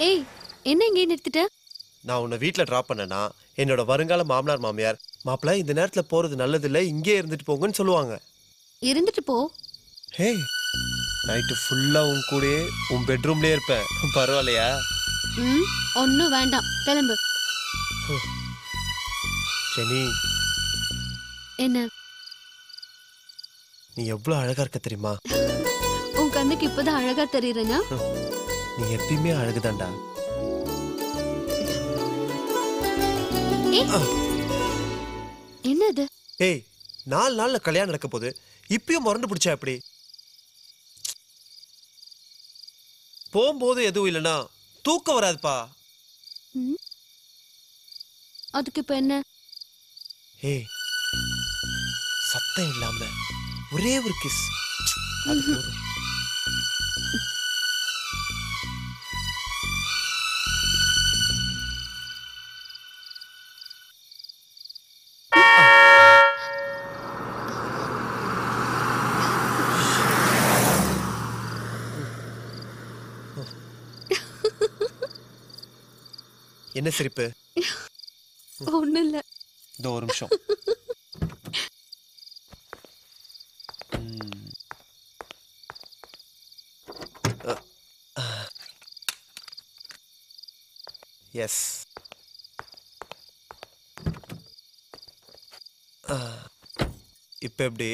ஏய், என்ன இங்கே நிறுத்திட்ட? நான் உன்னை வீட்டில் ட்ராப் பண்ணேன்னா என்னோட வருங்கால மாமனார் மாமியார் மாப்பிள்ள இந்த நேரத்தில் போகிறது நல்லதில்லை, இங்கே இருந்துட்டு போங்கன்னு சொல்லுவாங்க. இருந்துட்டு போ. ஹே, நைட்டு ஃபுல்லாக உன் கூடயே உன் பெட்ரூம்லேயே இருப்பேன், பரவாயில்லையா? ஒன்றும் வேண்டாம், கிளம்பு. ஜெனி, என்ன? நீ எவ்வளோ அழகா இருக்க தெரியுமா? உன் கண்ணுக்கு இப்பதான் அழகா தெரியுறேனா? நீ எப்பயுமே அழகுதான்டா. என்னது? ஏய், 4 நாள்ல கல்யாணம் நடக்க போகுது, இப்பயும் முரண்டு பிடிச்சா எப்படி? போகும்போது எதுவும் இல்லைன்னா தூக்கம் வராதுப்பா. அதுக்கு இப்ப என்ன? ஏய், சத்தம் இல்லாம ஒரே ஒரு கிஸ், அது போதும். என்ன சிரிப்பு? ஒண்ணும் இல்ல. இதோ ஒரு நிமிஷம். எஸ், இப்ப எப்படி?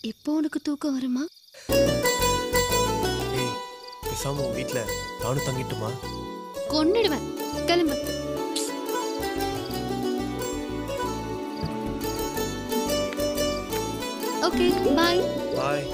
இப்போ உனக்கு தூக்கம் வருமா? ஏய், பேசாம உன் வீட்டுல நானும் தங்கிட்டுமா? கொன்னிடுவேன், கிளம்பு. ஓகே, பாய். பாய்.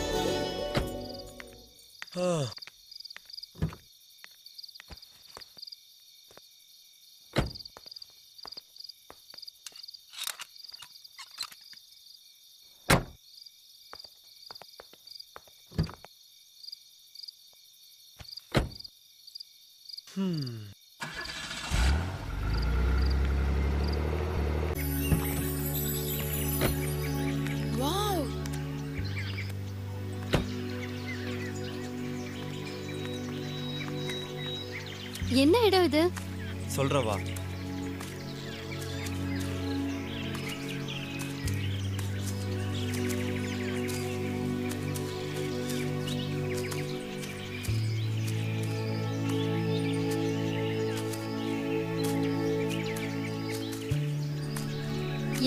என்ன இடம் இது? சொல்றவா?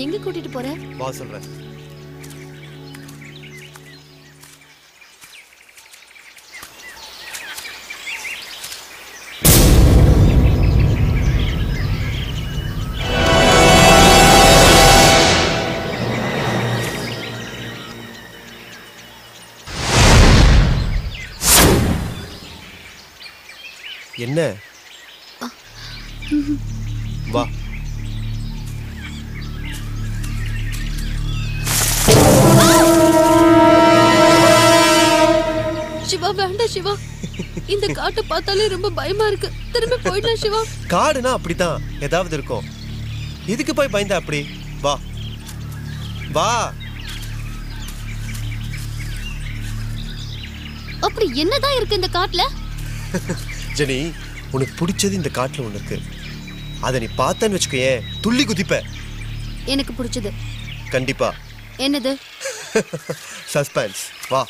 எங்க கூட்டிட்டு போற? வா சொல்றேன். என்ன? வா. சிவா, வேண்டாம் சிவா. இந்த காட்டை பார்த்தாலே ரொம்ப பயமா இருக்கு. திரும்பி போயிடலாம் சிவா. காடுனா அப்படித்தான், ஏதாவது இருக்கும். இதுக்கு போய் பயந்தா அப்படி? வா வா. அப்படி என்னதான் இருக்கு இந்த காட்டுல? ஜெனி, உனக்கு பிடிச்சது இந்த காட்டுல ஒண்ணு இருக்கு. அதை நீ பார்த்தன்னு வச்சுக்கோயே, துள்ளி குதிப்ப. எனக்கு பிடிச்சது கண்டிப்பா. என்னது? சஸ்பென்ஸ். வா.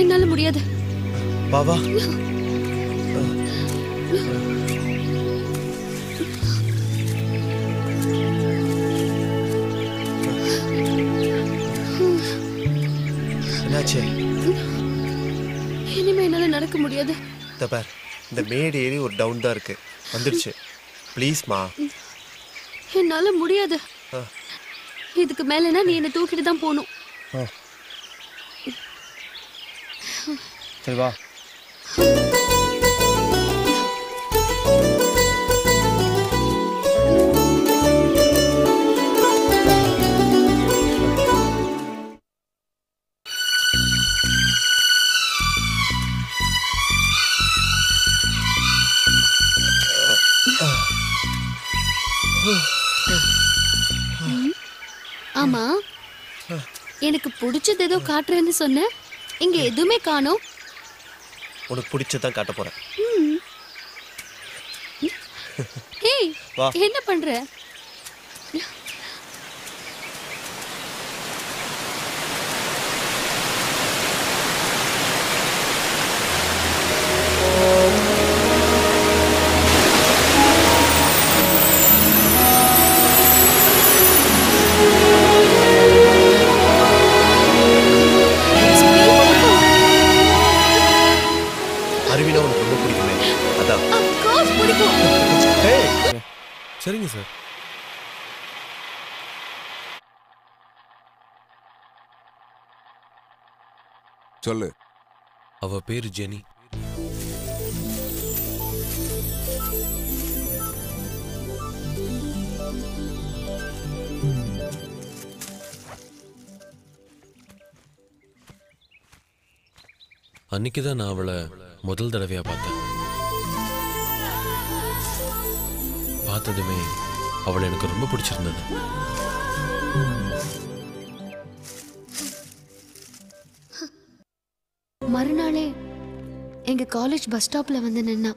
என்னால முடியாது. வா வா. என்னாச்சு? இனிமே என்னால நடக்க முடியாது. பார், இந்த மேடு ஏறி ஒரு டவுன் தான் இருக்கு. வந்துடுச்சு. ப்ளீஸ்மா. என்னால முடியாது. இதுக்கு மேலனா நீ என்ன தூக்கிட்டு தான் போகணும். சரி வா. ஆமா, எனக்கு பிடிச்சது ஏதோ காட்டுறேன்னு சொன்ன, இங்க எதுவுமே காணோம். உனக்கு பிடிச்சதான் காட்ட போறேன். ஏய், என்ன பண்ற? அருவினா உனக்கு ரொம்ப பிடிக்குமே, அதான். சரிங்க சார். சொல்லு. அவ பேரு ஜெனி. அன்னைக்குதான் நான் அவளை முதல் தடவையா பார்த்தேன். பார்த்ததுமே அவளை எனக்கு ரொம்ப பிடிச்சிருந்தது. மறுநாளே எங்க காலேஜ் பஸ் ஸ்டாப்ல வந்து நின்னா.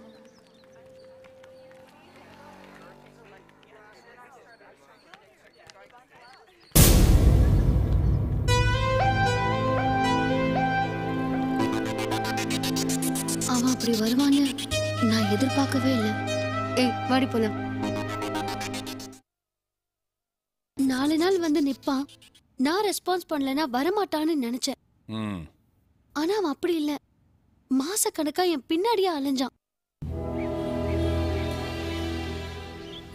அவன் அப்படி வருவான்னு நான் எதிர்பார்க்கவே இல்லை. ஏய், வாடி போலாம். 4 நாள் வந்து நிப்பான். நான் ரெஸ்பான்ஸ் பண்ணலனா வரமாட்டான்னு நினைச்சேன். ஆனா அவன் அப்படி இல்ல. மாசக்கணக்கா என் பின்னாடியே அலைஞ்சான்.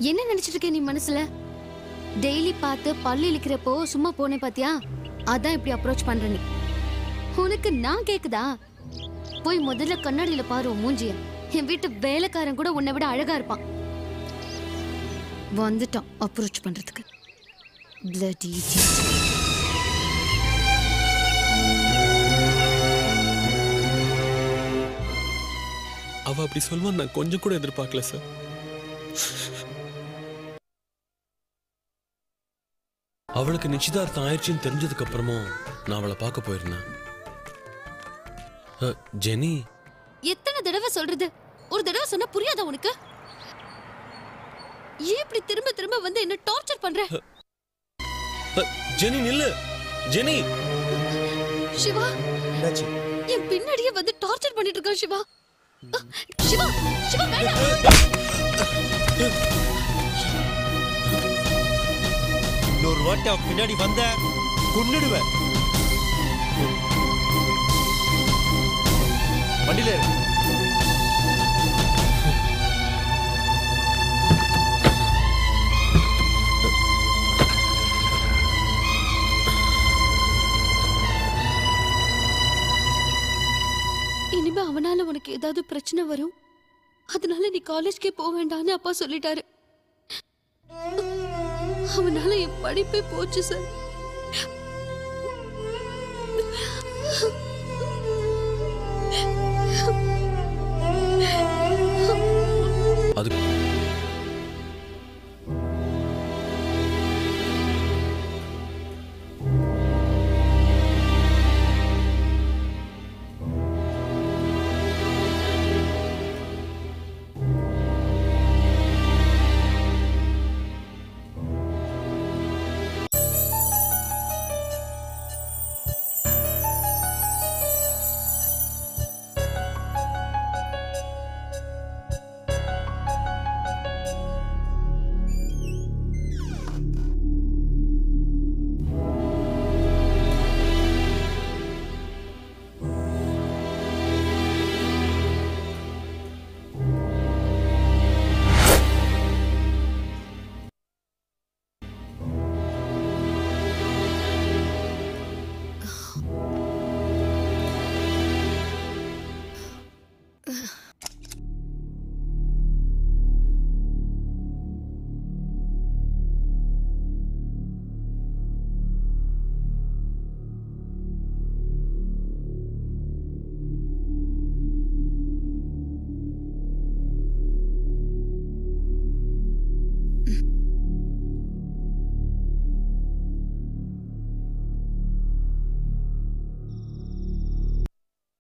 என்ன நினைச்சிட்டு இருக்க நீ மனசுல? டெய்லி பார்த்து பல்லு இழுக்கிறப்போ சும்மா போனே பாத்தியா? அதான் இப்படி அப்ரோச் பண்ற நீ. உனக்கு நான் கேக்குதா? போய் முதல்ல கண்ணாடியில பாரு மூஞ்சிய. என் வீட்டு வேலைக்காரன் கூட உன்னை விட அழகா இருப்பான். வந்துட்டான் அப்ரோச் பண்றதுக்கு. Bloody idiot. அவ அப்படி சொல்வான்னு நான் கொஞ்சம் கூட எதிர்பார்க்கல சார். அவளுக்கு நிச்சயதார்த்தம் ஆயிடுச்சுன்னு தெரிஞ்சதுக்கு அப்புறமும் நான் அவளை பார்க்க போயிருந்தேன். ஜெனி, எத்தனை தடவை சொல்றது? ஒரு தடவை சொன்னா புரியாதா உனக்கு? ஏன் இப்படி திரும்ப திரும்ப வந்து என்ன டார்ச்சர் பண்ற? ஜெனி நில்லு. ஜெனி. சிவா, என்னாச்சு? என் பின்னாடியே வந்து டார்ச்சர் பண்ணிட்டு இருக்கான் சிவா. சிவா, சிவா வேண்டாம். இன்னொரு வாட்டி அவன் பின்னாடி வந்த கொன்னுடுவேன். வண்டியில இரு. இனிமே அவனால உனக்கு ஏதாவது பிரச்சனை வரும், அதனால நீ காலேஜ்க்கே போக வேண்டாம்னு அப்பா சொல்லிட்டாரு. அவனால என் படிப்பே போச்சு சார். அது ஆ